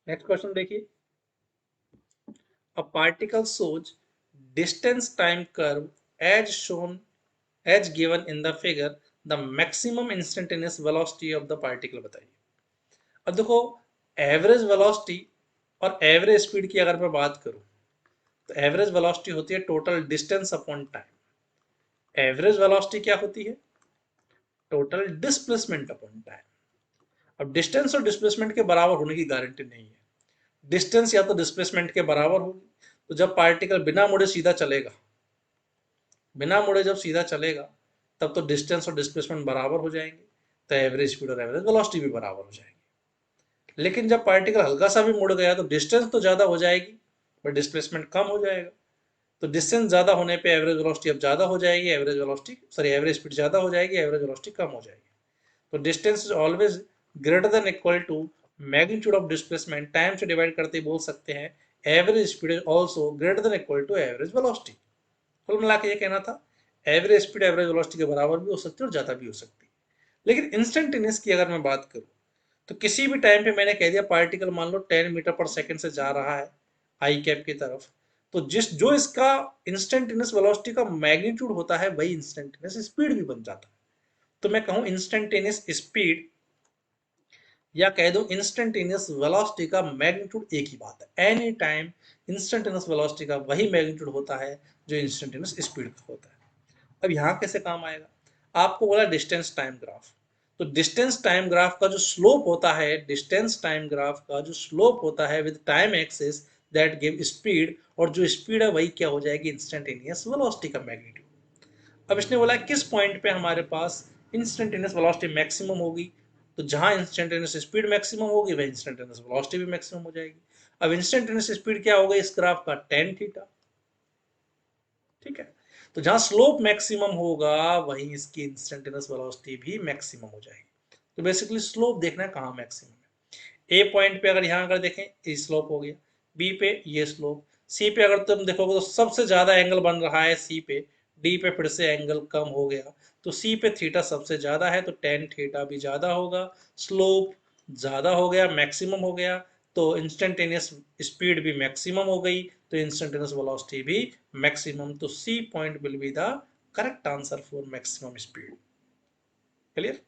Next question देखिए, a particle shows distance time curve as shown as given in the figure, the maximum instantaneous velocity of the particle बताइए। अब देखो, average velocity और average speed की अगर मैं बात करूं तो एवरेज वेलोसिटी होती है total distance upon time. Average velocity क्या होती है? Total displacement upon time. अब डिस्टेंस और डिस्प्लेसमेंट के बराबर होने की गारंटी नहीं है। डिस्टेंस या तो डिस्प्लेसमेंट के बराबर होगी, तो जब पार्टिकल बिना मुड़े सीधा चलेगा, बिना मुड़े जब सीधा चलेगा, तब तो डिस्टेंस और डिस्प्लेसमेंट बराबर हो जाएंगे, तो एवरेज स्पीड और एवरेज वेलोसिटी भी बराबर हो जाएंगे। लेकिन जब पार्टिकल हल्का सा भी मुड़ गया तो डिस्टेंस तो ज्यादा हो जाएगी पर डिस्प्लेसमेंट कम हो जाएगा। तो डिस्टेंस ज्यादा होने पे एवरेज वेलोसिटी अब ज्यादा हो जाएगी, average velocity sorry average speed ज्यादा हो जाएगी, एवरेज वेलोसिटी कम हो जाएगी। तो distance is always greater than equal to magnitude of displacement. Time से डिवाइड करते ही बोल सकते हैं average speed is also greater than equal to average velocity. कुल मिला के ये कहना था, एवरेज स्पीड एवरेज वेलोसिटी के बराबर भी हो सकती है और ज्यादा भी हो सकती है। लेकिन इंस्टेंटेनियस की अगर मैं बात करूं तो किसी भी टाइम पे मैंने कह दिया पार्टिकल मान लो 10 मीटर पर सेकंड से जा रहा है आई कैप की तरफ, तो जिस जो इसका इंस्टेंटेनियस वेलोसिटी का मैग्नीट्यूड होता है वही इंस्टेंटेनियस स्पीड भी बन जाता है। तो मैं कहूं इंस्टेंटेनियस स्पीड या कह दो इंस्टेंटेनियस वेलोसिटी का मैग्नीट्यूड एक ही बात है। एनी टाइम इंस्टेंटेनियस वेलोसिटी का वही मैग्नीट्यूड होता है जो इंस्टेंटेनियस स्पीड का होता है। अब यहाँ कैसे काम आएगा? आपको बोला डिस्टेंस टाइम ग्राफ, तो डिस्टेंस टाइम ग्राफ का जो स्लोप होता है, डिस्टेंस टाइम ग्राफ का जो स्लोप होता है with time axis that give speed, और जो स्पीड है वही क्या हो जाएगी? इंस्टेंटेनियस वेलोसिटी का मैग्नीट्यूड। अब इसने बोला किस पॉइंट पे हमारे पास इंस्टेंटेनियस वेलोसिटी मैक्सिमम होगी, तो जहां इंस्टेंटेनियस स्पीड मैक्सिमम होगी वह इंस्टेंटेनियस वेलोसिटी भी मैक्सिमम हो जाएगी। अब इंस्टेंटेनियस स्पीड क्या होगा इस ग्राफ का? Tan theta. ठीक है, तो जहां स्लोप मैक्सिमम होगा वहीं इसकी इंस्टेंटेनियस वेलोसिटी भी मैक्सिमम हो जाएगी। तो बेसिकली स्लोप देखना है कहां मैक्सिमम है। ए पॉइंट पे अगर यहां अगर देखें ये स्लोप हो गया, बी पे ये स्लोप, सी पे अगर तुम देखोगे तो सबसे ज्यादा एंगल बन रहा है सी पे, डी पे फिर से एंगल कम हो गया, तो सी पे थीटा सबसे ज्यादा है तो टेन थीटा भी ज्यादा होगा, स्लोप ज्यादा हो गया, मैक्सिमम हो गया, तो इंस्टेंटेनियस स्पीड भी मैक्सिमम हो गई, तो इंस्टेंटेनियस वेलोसिटी भी मैक्सिमम। तो C point will be the correct answer for maximum speed. Clear?